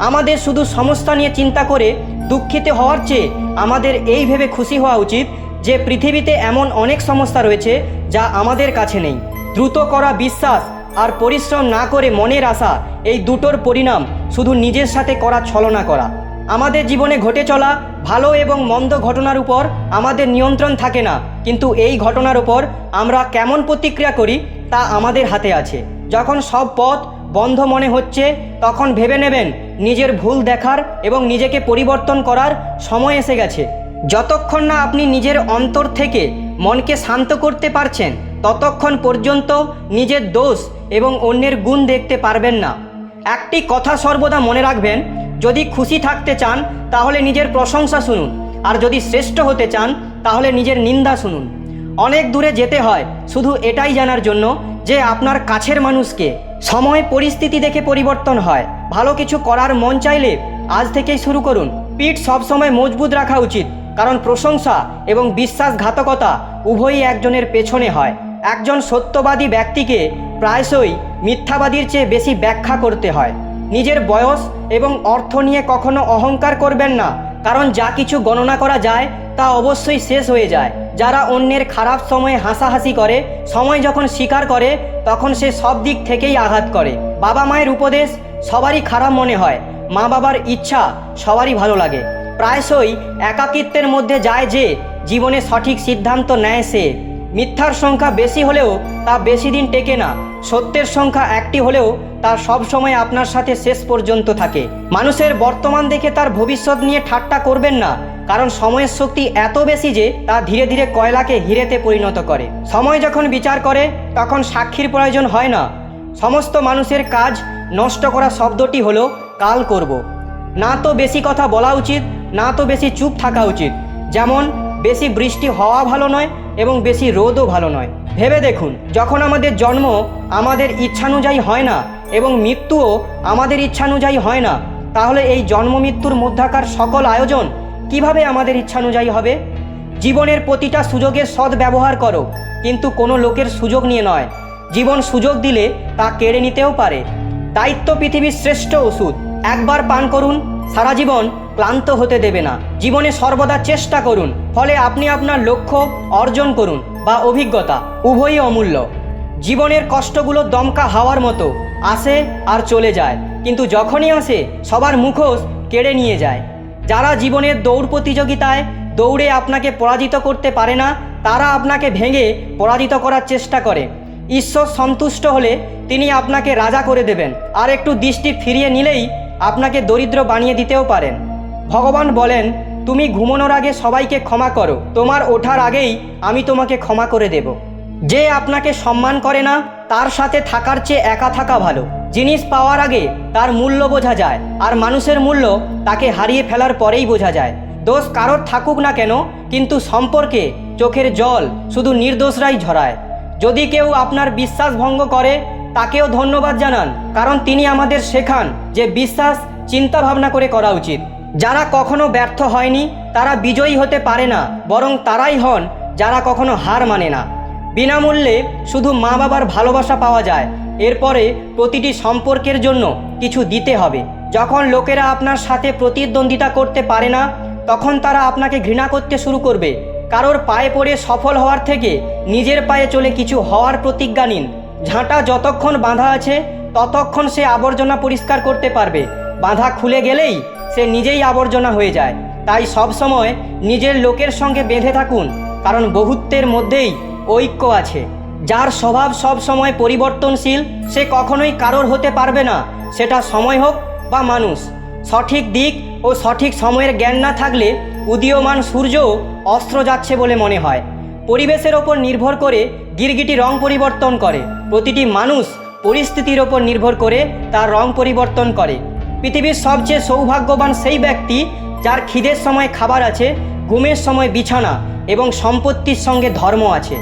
আমাদের শুধু সমস্যা নিয়ে চিন্তা করে দুঃখিত হওয়ার চেয়ে আমাদের এই ভেবে খুশি হওয়া উচিত যে পৃথিবীতে এমন অনেক সমস্যা রয়েছে যা আমাদের কাছে নেই। দ্রুত করা বিশ্বাস আর পরিশ্রম না করে মনের আশা, এই দুটোর পরিণাম শুধু নিজের সাথে করা ছলনা করা। আমাদের জীবনে ঘটে চলা ভালো এবং মন্দ ঘটনার উপর আমাদের নিয়ন্ত্রণ থাকে না, কিন্তু এই ঘটনার উপর আমরা কেমন প্রতিক্রিয়া করি তা আমাদের হাতে আছে। যখন সব পথ বন্ধ মনে হচ্ছে, তখন ভেবে নেবেন নিজের ভুল দেখার এবং নিজেকে পরিবর্তন করার সময় এসে গেছে। যতক্ষণ না আপনি নিজের অন্তর থেকে মনকে শান্ত করতে পারছেন, ততক্ষণ পর্যন্ত নিজের দোষ এবং অন্যের গুণ দেখতে পারবেন না। একটি কথা সর্বদা মনে রাখবেন, যদি খুশি থাকতে চান তাহলে নিজের প্রশংসা শুনুন, আর যদি শ্রেষ্ঠ হতে চান তাহলে নিজের নিন্দা শুনুন। অনেক দূরে যেতে হয় শুধু এটাই জানার জন্য যে আপনার কাছের মানুষকে। সময় পরিস্থিতি দেখে পরিবর্তন হয়। ভালো কিছু করার মন চাইলে আজ থেকেই শুরু করুন। পিঠ সবসময় মজবুত রাখা উচিত, কারণ প্রশংসা এবং বিশ্বাসঘাতকতা উভয়ই একজনের পেছনে হয়। একজন সত্যবাদী ব্যক্তিকে প্রায়শই মিথ্যাবাদীর চেয়ে বেশি ব্যাখ্যা করতে হয়। নিজের বয়স এবং অর্থ নিয়ে কখনো অহংকার করবেন না, কারণ যা কিছু গণনা করা যায় তা অবশ্যই শেষ হয়ে যায়। যারা অন্যের খারাপ সময়ে হাসাহাসি করে, সময় যখন স্বীকার করে তখন সে সব দিক থেকেই আঘাত করে। বাবা মায়ের উপদেশ সবারই খারাপ মনে হয়, মা বাবার ইচ্ছা সবারই ভালো লাগে। প্রায়শই একাকিত্বের মধ্যে যায় যে জীবনে সঠিক সিদ্ধান্ত নেয় সে। মিথ্যার সংখ্যা বেশি হলেও তা বেশি দিন টেকে না, সত্যের সংখ্যা একটি হলেও তা সবসময় আপনার সাথে শেষ পর্যন্ত থাকে। মানুষের বর্তমান দেখে তার ভবিষ্যৎ নিয়ে ঠাট্টা করবেন না, কারণ সময়ের শক্তি এত বেশি যে তা ধীরে ধীরে কয়লাকে হিরেতে পরিণত করে। সময় যখন বিচার করে তখন সাক্ষীর প্রয়োজন হয় না। সমস্ত মানুষের কাজ নষ্ট করা শব্দটি হলো কাল করব। না তো বেশি কথা বলা উচিত, না তো বেশি চুপ থাকা উচিত। যেমন বেশি বৃষ্টি হওয়া ভালো নয় এবং বেশি রোদও ভালো নয়। ভেবে দেখুন, যখন আমাদের জন্ম আমাদের ইচ্ছানুযায়ী হয় না এবং মৃত্যুও আমাদের ইচ্ছানুযায়ী হয় না, তাহলে এই জন্ম মৃত্যুর মধ্যাকার সকল আয়োজন কিভাবে আমাদের ইচ্ছানুযায়ী হবে? জীবনের প্রতিটা সুযোগের সৎ ব্যবহার করো, কিন্তু কোনো লোকের সুযোগ নিয়ে নয়। জীবন সুযোগ দিলে তা কেড়ে নিতেও পারে। দায়িত্ব পৃথিবীর শ্রেষ্ঠ ওষুধ। একবার পান করুন, সারা জীবন ক্লান্ত হতে দেবে না। জীবনে সর্বদা চেষ্টা করুন, ফলে আপনি আপনার লক্ষ্য অর্জন করুন বা অভিজ্ঞতা, উভয়ই অমূল্য। জীবনের কষ্টগুলো দমকা হাওয়ার মতো, আসে আর চলে যায়, কিন্তু যখনই আসে সবার মুখোশ কেড়ে নিয়ে যায়। যারা জীবনের দৌড় প্রতিযোগিতায় দৌড়ে আপনাকে পরাজিত করতে পারে না, তারা আপনাকে ভেঙে পরাজিত করার চেষ্টা করে। ঈশ্বর সন্তুষ্ট হলে তিনি আপনাকে রাজা করে দেবেন, আর একটু দৃষ্টি ফিরিয়ে নিলেই আপনাকে দরিদ্র বানিয়ে দিতেও পারেন। ভগবান বলেন, তুমি ঘুমানোর আগে সবাইকে ক্ষমা করো, তোমার ওঠার আগেই আমি তোমাকে ক্ষমা করে দেব। যে আপনাকে সম্মান করে না তার সাথে থাকার চেয়ে একা থাকা ভালো। জিনিস পাওয়ার আগে তার মূল্য বোঝা যায়, আর মানুষের মূল্য তাকে হারিয়ে ফেলার পরেই বোঝা যায়। দোষ কারোর থাকুক না কেন, কিন্তু সম্পর্কে চোখের জল শুধু নির্দোষরাই ঝরায়। যদি কেউ আপনার বিশ্বাস ভঙ্গ করে তাকেও ধন্যবাদ জানান, কারণ তিনি আমাদের শেখান যে বিশ্বাস চিন্তা ভাবনা করে করা উচিত। যারা কখনো ব্যর্থ হয়নি তারা বিজয়ী হতে পারে না, বরং তারাই হন যারা কখনো হার মানে না। বিনামূল্যে শুধু মা বাবার ভালোবাসা পাওয়া যায়, এরপরে প্রতিটি সম্পর্কের জন্য কিছু দিতে হবে। যখন লোকেরা আপনার সাথে প্রতিদ্বন্দ্বিতা করতে পারে না, তখন তারা আপনাকে ঘৃণা করতে শুরু করবে। কারোর পায়ে পড়ে সফল হওয়ার থেকে নিজের পায়ে চলে কিছু হওয়ার প্রতিজ্ঞা নিন। ঝাঁটা যতক্ষণ বাঁধা আছে ততক্ষণ সে আবর্জনা পরিষ্কার করতে পারবে, বাঁধা খুলে গেলেই সে নিজেই আবর্জনা হয়ে যায়। তাই সবসময় নিজের লোকের সঙ্গে বেঁধে থাকুন, কারণ বহুত্বের মধ্যেই ঐক্য আছে। যার স্বভাব সব সময় পরিবর্তনশীল সে কখনোই কারোর হতে পারবে না, সেটা সময় হোক বা মানুষ। সঠিক দিক ও সঠিক সময়ের জ্ঞান না থাকলে উদীয়মান সূর্যও অস্ত্র যাচ্ছে বলে মনে হয়। পরিবেশের ওপর নির্ভর করে গিরগিটি রং পরিবর্তন করে। প্রতিটি মানুষ পরিস্থিতির ওপর নির্ভর করে তার রং পরিবর্তন করে। পৃথিবীর সবচেয়ে সৌভাগ্যবান সেই ব্যক্তি যার খিদের সময় খাবার আছে, ঘুমের সময় বিছানা এবং সম্পত্তির সঙ্গে ধর্ম আছে।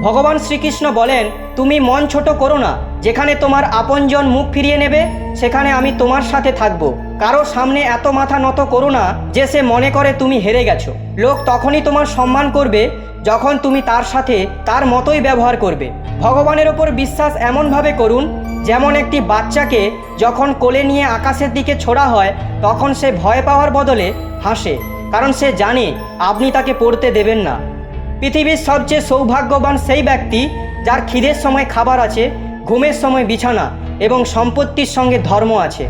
ভগবান শ্রীকৃষ্ণ বলেন, তুমি মন ছোট করো না। যেখানে তোমার আপনজন মুখ ফিরিয়ে নেবে সেখানে আমি তোমার সাথে থাকবো। কারো সামনে এত মাথা নত করো না যে সে মনে করে তুমি হেরে গেছো। লোক তখনই তোমার সম্মান করবে যখন তুমি তার সাথে তার মতোই ব্যবহার করবে। ভগবানের ওপর বিশ্বাস এমনভাবে করুন যেমন একটি বাচ্চাকে যখন কোলে নিয়ে আকাশের দিকে ছোড়া হয় তখন সে ভয় পাওয়ার বদলে হাসে, কারণ সে জানে আপনি তাকে পড়তে দেবেন না। পৃথিবীর সবচেয়ে সৌভাগ্যবান সেই ব্যক্তি যার খিদের সময় খাবার আছে, ঘুমের সময় বিছানা এবং সম্পত্তির সঙ্গে ধর্ম আছে।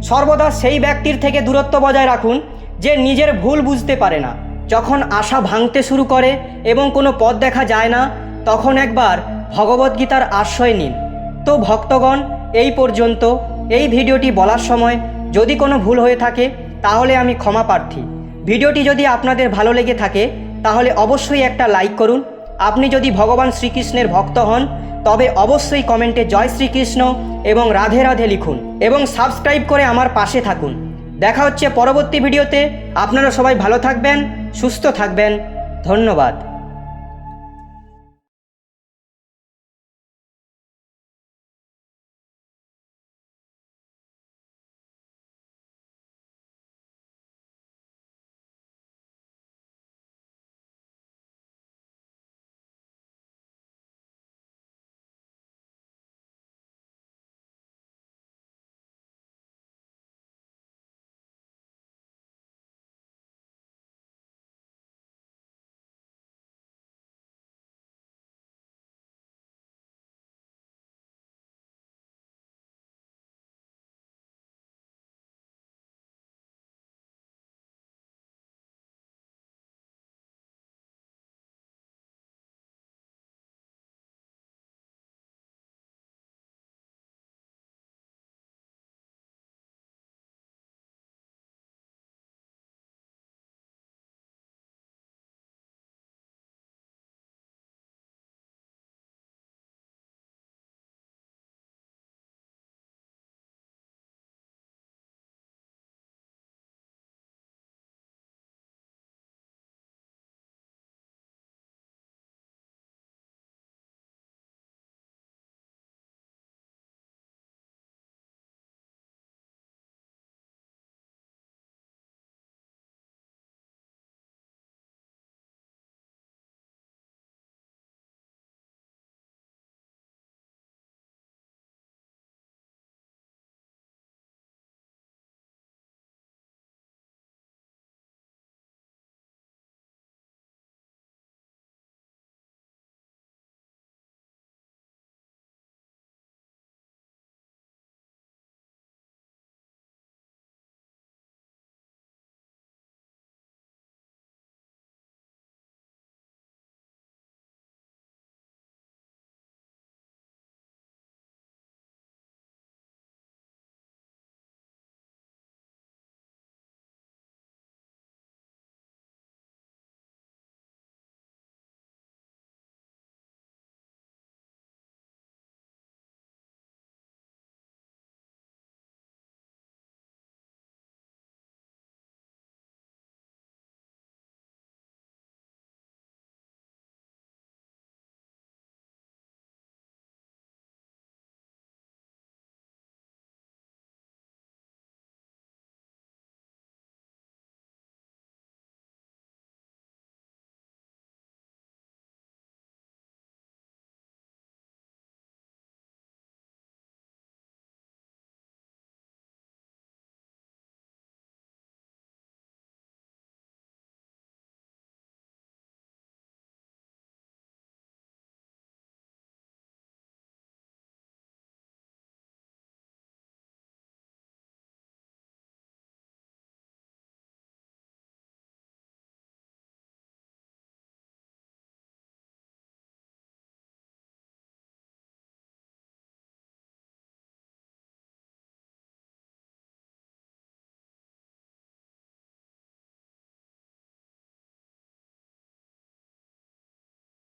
সর্বদা সেই ব্যক্তির থেকে দূরত্ব বজায় রাখুন যে নিজের ভুল বুঝতে পারে না। যখন আশা ভাঙতে শুরু করে এবং কোনো পথ দেখা যায় না, তখন একবার ভগবদ্গীতার আশ্রয় নিন। তো ভক্তগণ, এই পর্যন্ত। এই ভিডিওটি বলার সময় যদি কোনো ভুল হয়ে থাকে তাহলে আমি ক্ষমা প্রার্থী। ভিডিওটি যদি আপনাদের ভালো লেগে থাকে তাহলে অবশ্যই একটা লাইক করুন। আপনি যদি ভগবান শ্রীকৃষ্ণের ভক্ত হন তবে অবশ্যই কমেন্টে জয় শ্রীকৃষ্ণ এবং রাধে রাধে লিখুন এবং সাবস্ক্রাইব করে আমার পাশে থাকুন। দেখা হচ্ছে পরবর্তী ভিডিওতে। আপনারা সবাই ভালো থাকবেন, সুস্থ থাকবেন। ধন্যবাদ।